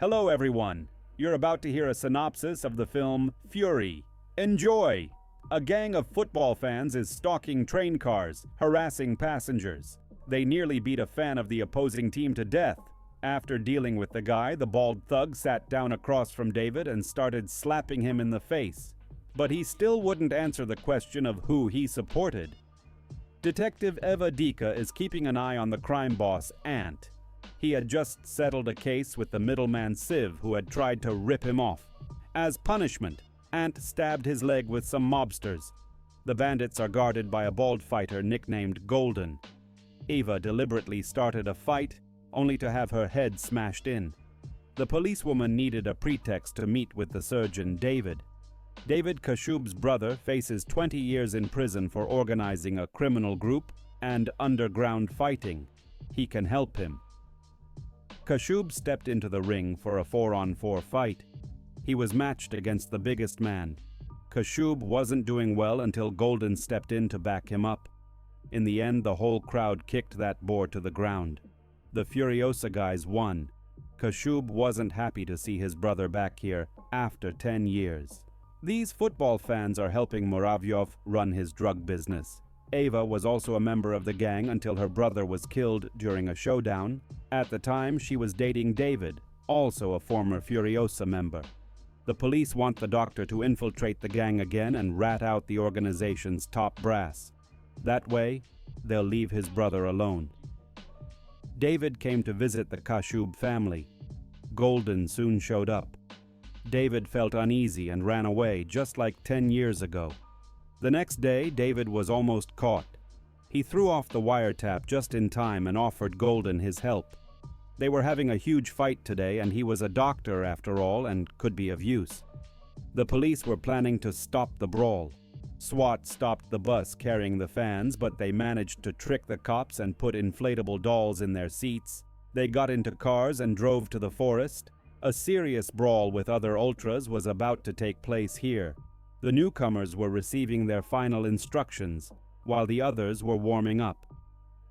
Hello everyone. You're about to hear a synopsis of the film Fury. Enjoy! A gang of football fans is stalking train cars, harassing passengers. They nearly beat a fan of the opposing team to death. After dealing with the guy, the bald thug sat down across from David and started slapping him in the face. But he still wouldn't answer the question of who he supported. Detective Eva Dika is keeping an eye on the crime boss, Ant. He had just settled a case with the middleman Siv, who had tried to rip him off. As punishment, Ant stabbed his leg with some mobsters. The bandits are guarded by a bald fighter nicknamed Golden. Eva deliberately started a fight, only to have her head smashed in. The policewoman needed a pretext to meet with the surgeon, David. David Kashub's brother faces 20 years in prison for organizing a criminal group and underground fighting. He can help him. Kashub stepped into the ring for a 4-on-4 fight. He was matched against the biggest man. Kashub wasn't doing well until Golden stepped in to back him up. In the end, the whole crowd kicked that boar to the ground. The Furiosa guys won. Kashub wasn't happy to see his brother back here after 10 years. These football fans are helping Muravyov run his drug business. Eva was also a member of the gang until her brother was killed during a showdown. At the time, she was dating David, also a former Furiosa member. The police want the doctor to infiltrate the gang again and rat out the organization's top brass. That way, they'll leave his brother alone. David came to visit the Kashub family. Golden soon showed up. David felt uneasy and ran away, just like 10 years ago. The next day, David was almost caught. He threw off the wiretap just in time and offered Golden his help. They were having a huge fight today, and he was a doctor after all and could be of use. The police were planning to stop the brawl. SWAT stopped the bus carrying the fans, but they managed to trick the cops and put inflatable dolls in their seats. They got into cars and drove to the forest. A serious brawl with other ultras was about to take place here. The newcomers were receiving their final instructions, while the others were warming up.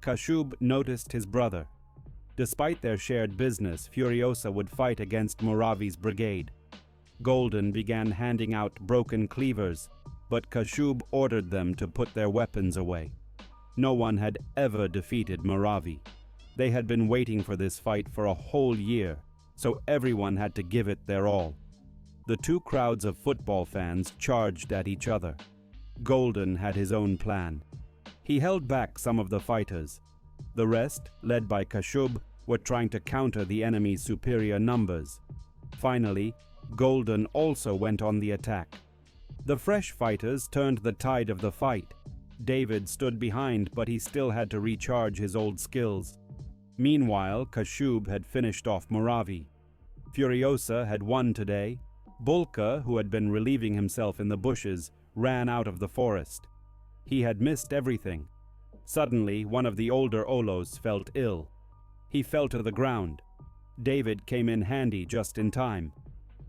Kashub noticed his brother. Despite their shared business, Furiosa would fight against Muravi's brigade. Golden began handing out broken cleavers, but Kashub ordered them to put their weapons away. No one had ever defeated Muravi. They had been waiting for this fight for a whole year, so everyone had to give it their all. The two crowds of football fans charged at each other. Golden had his own plan. He held back some of the fighters. The rest, led by Kashub, were trying to counter the enemy's superior numbers. Finally, Golden also went on the attack. The fresh fighters turned the tide of the fight. David stood behind, but he still had to recharge his old skills. Meanwhile, Kashub had finished off Muravi. Furiosa had won today. Bulka, who had been relieving himself in the bushes, ran out of the forest. He had missed everything. Suddenly, one of the older Olos felt ill. He fell to the ground. David came in handy just in time.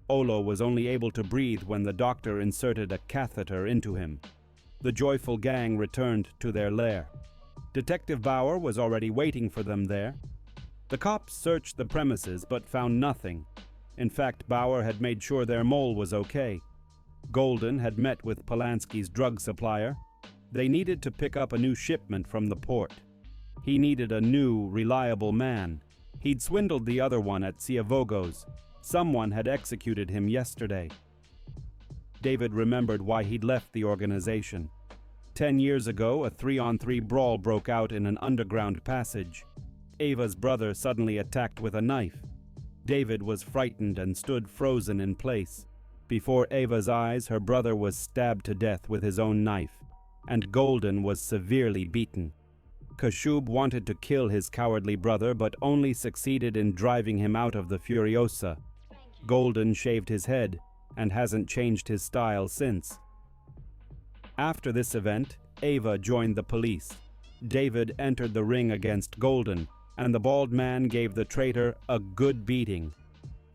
Olo was only able to breathe when the doctor inserted a catheter into him. The joyful gang returned to their lair. Detective Bauer was already waiting for them there. The cops searched the premises but found nothing. In fact, Bauer had made sure their mole was okay. Golden had met with Polanski's drug supplier. They needed to pick up a new shipment from the port. He needed a new, reliable man. He'd swindled the other one at Siavogo's. Someone had executed him yesterday. David remembered why he'd left the organization. 10 years ago, a 3-on-3 brawl broke out in an underground passage. Eva's brother suddenly attacked with a knife. David was frightened and stood frozen in place. Before Eva's eyes, her brother was stabbed to death with his own knife, and Golden was severely beaten. Kashub wanted to kill his cowardly brother, but only succeeded in driving him out of the Furiosa. Golden shaved his head and hasn't changed his style since. After this event, Eva joined the police. David entered the ring against Golden, and the bald man gave the traitor a good beating.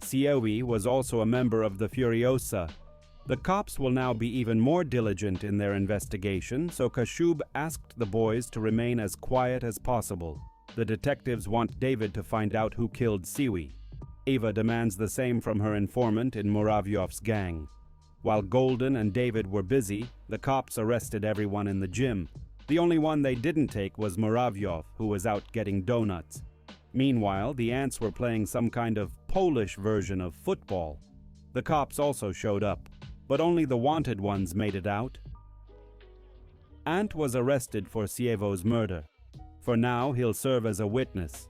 Siewi was also a member of the Furiosa. The cops will now be even more diligent in their investigation, so Kashub asked the boys to remain as quiet as possible. The detectives want David to find out who killed Siwi. Ava demands the same from her informant in Muravyov's gang. While Golden and David were busy, the cops arrested everyone in the gym. The only one they didn't take was Muravyov, who was out getting donuts. Meanwhile, the ants were playing some kind of Polish version of football. The cops also showed up, but only the wanted ones made it out. Ant was arrested for Siewo's murder. For now, he'll serve as a witness.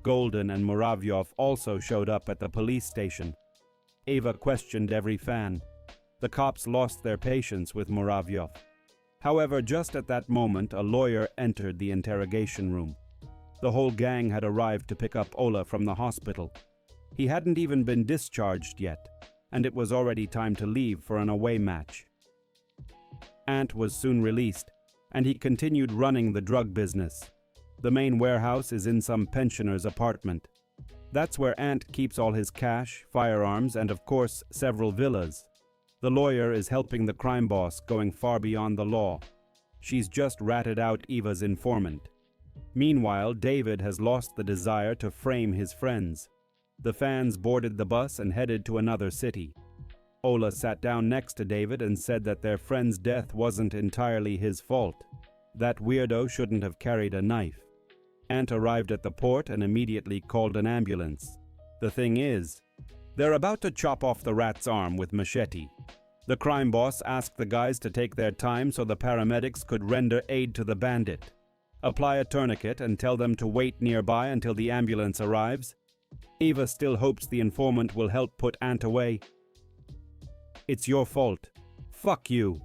Golden and Muravyov also showed up at the police station. Ava questioned every fan. The cops lost their patience with Muravyov. However, just at that moment, a lawyer entered the interrogation room. The whole gang had arrived to pick up Ola from the hospital. He hadn't even been discharged yet, and it was already time to leave for an away match. Ant was soon released, and he continued running the drug business. The main warehouse is in some pensioner's apartment. That's where Ant keeps all his cash, firearms, and of course, several villas. The lawyer is helping the crime boss, going far beyond the law. She's just ratted out Eva's informant. Meanwhile, David has lost the desire to frame his friends. The fans boarded the bus and headed to another city. Ola sat down next to David and said that their friend's death wasn't entirely his fault. That weirdo shouldn't have carried a knife. Ant arrived at the port and immediately called an ambulance. The thing is, they're about to chop off the rat's arm with machete. The crime boss asked the guys to take their time so the paramedics could render aid to the bandit. Apply a tourniquet and tell them to wait nearby until the ambulance arrives. Eva still hopes the informant will help put Ant away. It's your fault. Fuck you.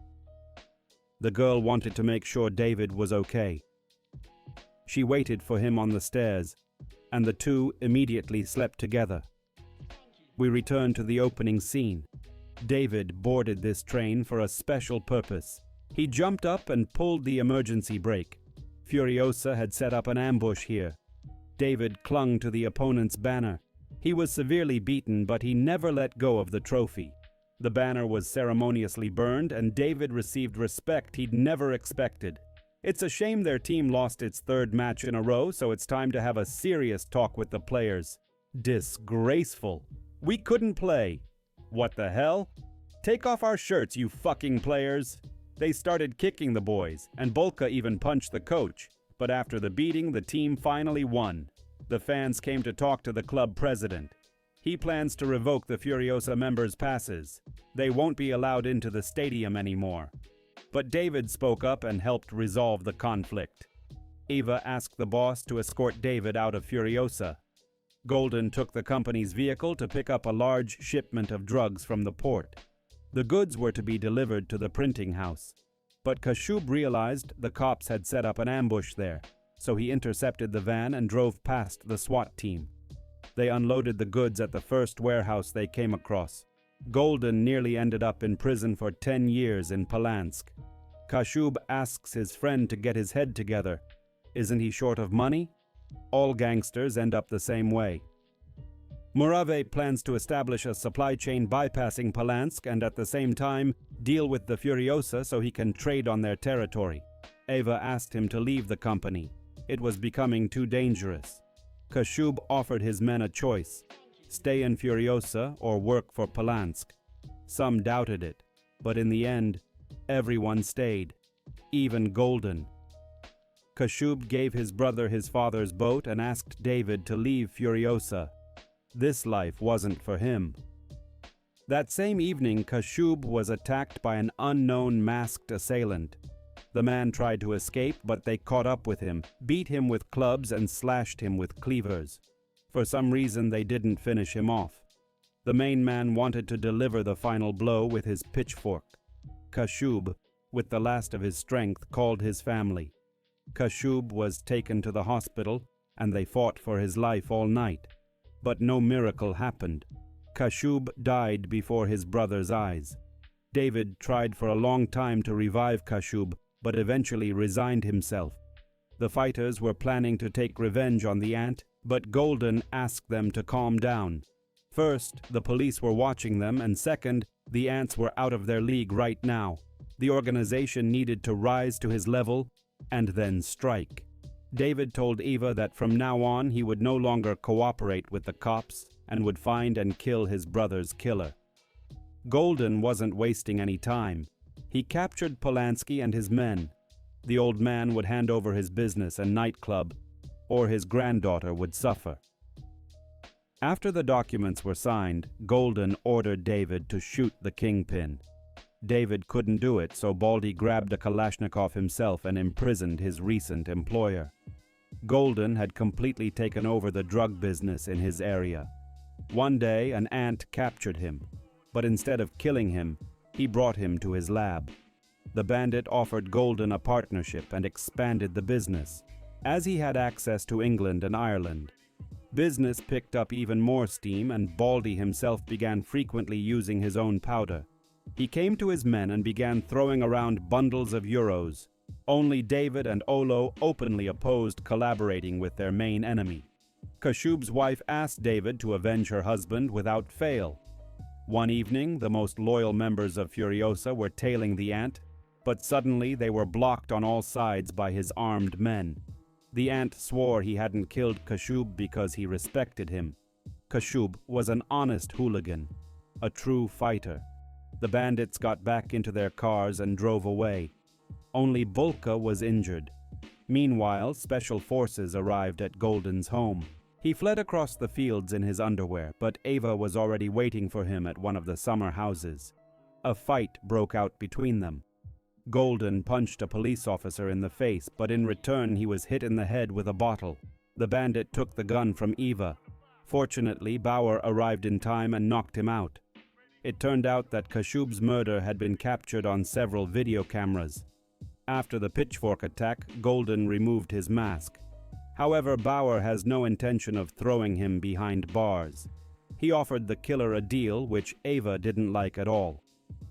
The girl wanted to make sure David was okay. She waited for him on the stairs, and the two immediately slept together. We return to the opening scene. David boarded this train for a special purpose. He jumped up and pulled the emergency brake. Furiosa had set up an ambush here. David clung to the opponent's banner. He was severely beaten, but he never let go of the trophy. The banner was ceremoniously burned, and David received respect he'd never expected. It's a shame their team lost its third match in a row, so it's time to have a serious talk with the players. Disgraceful. We couldn't play. What the hell? Take off our shirts, you fucking players. They started kicking the boys, and Bolka even punched the coach. But after the beating, the team finally won. The fans came to talk to the club president. He plans to revoke the Furiosa members' passes. They won't be allowed into the stadium anymore. But David spoke up and helped resolve the conflict. Eva asked the boss to escort David out of Furiosa. Golden took the company's vehicle to pick up a large shipment of drugs from the port. The goods were to be delivered to the printing house. But Kashub realized the cops had set up an ambush there, so he intercepted the van and drove past the SWAT team. They unloaded the goods at the first warehouse they came across. Golden nearly ended up in prison for 10 years in Palansk. Kashub asks his friend to get his head together. Isn't he short of money? All gangsters end up the same way. Murave plans to establish a supply chain bypassing Palansk and at the same time deal with the Furiosa so he can trade on their territory. Eva asked him to leave the company. It was becoming too dangerous. Kashub offered his men a choice: stay in Furiosa or work for Palansk. Some doubted it, but in the end, everyone stayed, even Golden. Kashub gave his brother his father's boat and asked David to leave Furiosa. This life wasn't for him. That same evening, Kashub was attacked by an unknown masked assailant. The man tried to escape, but they caught up with him, beat him with clubs and slashed him with cleavers. For some reason, they didn't finish him off. The main man wanted to deliver the final blow with his pitchfork. Kashub, with the last of his strength, called his family. Kashub was taken to the hospital, and they fought for his life all night. But no miracle happened. Kashub died before his brother's eyes. David tried for a long time to revive Kashub, but eventually resigned himself. The fighters were planning to take revenge on the ant, but Golden asked them to calm down. First, the police were watching them, and second, the ants were out of their league right now. The organization needed to rise to his level and then strike. David told Eva that from now on he would no longer cooperate with the cops and would find and kill his brother's killer. Golden wasn't wasting any time. He captured Polanski and his men. The old man would hand over his business and nightclub, or his granddaughter would suffer. After the documents were signed, Golden ordered David to shoot the kingpin. David couldn't do it, so Baldy grabbed a Kalashnikov himself and imprisoned his recent employer. Golden had completely taken over the drug business in his area. One day, an ant captured him, but instead of killing him, he brought him to his lab. The bandit offered Golden a partnership and expanded the business. As he had access to England and Ireland, business picked up even more steam, and Baldy himself began frequently using his own powder. He came to his men and began throwing around bundles of euros. Only David and Olo openly opposed collaborating with their main enemy. Kashub's wife asked David to avenge her husband without fail. One evening, the most loyal members of Furiosa were tailing the ant, but suddenly they were blocked on all sides by his armed men. The ant swore he hadn't killed Kashub because he respected him. Kashub was an honest hooligan, a true fighter. The bandits got back into their cars and drove away. Only Bulka was injured. Meanwhile, special forces arrived at Golden's home. He fled across the fields in his underwear, but Ava was already waiting for him at one of the summer houses. A fight broke out between them. Golden punched a police officer in the face, but in return he was hit in the head with a bottle. The bandit took the gun from Eva. Fortunately, Bauer arrived in time and knocked him out. It turned out that Kashub's murder had been captured on several video cameras. After the pitchfork attack, Golden removed his mask. However, Bauer has no intention of throwing him behind bars. He offered the killer a deal which Ava didn't like at all.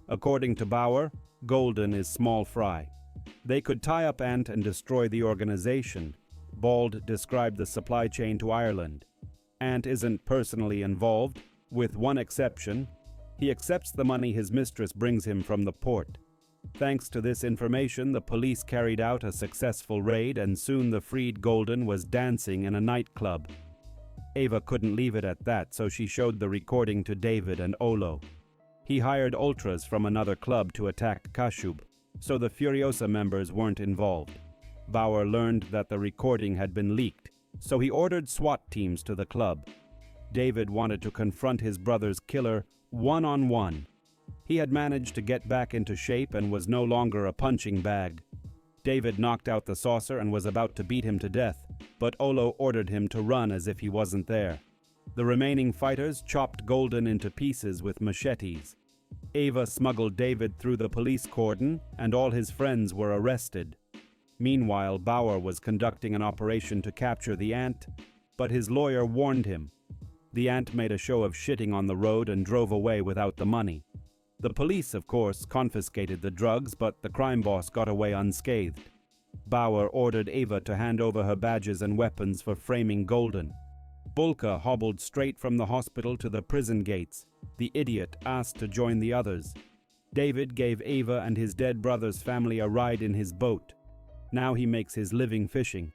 According to Bauer, Golden is small fry. They could tie up Ant and destroy the organization. Bald described the supply chain to Ireland. Ant isn't personally involved, with one exception. He accepts the money his mistress brings him from the port. Thanks to this information, the police carried out a successful raid, and soon the freed Golden was dancing in a nightclub. Ava couldn't leave it at that, so she showed the recording to David and Olo. He hired ultras from another club to attack Kashub, so the Furiosa members weren't involved. Bauer learned that the recording had been leaked, so he ordered SWAT teams to the club. David wanted to confront his brother's killer one-on-one. He had managed to get back into shape and was no longer a punching bag. David knocked out the saucer and was about to beat him to death, but Olo ordered him to run as if he wasn't there. The remaining fighters chopped Golden into pieces with machetes. Ava smuggled David through the police cordon, and all his friends were arrested. Meanwhile, Bauer was conducting an operation to capture the ant, but his lawyer warned him. The ant made a show of shitting on the road and drove away without the money. The police, of course, confiscated the drugs, but the crime boss got away unscathed. Bauer ordered Ava to hand over her badges and weapons for framing Golden. Bulka hobbled straight from the hospital to the prison gates. The idiot asked to join the others. David gave Ava and his dead brother's family a ride in his boat. Now he makes his living fishing.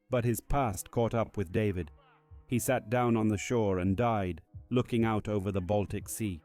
But his past caught up with David. He sat down on the shore and died, looking out over the Baltic Sea.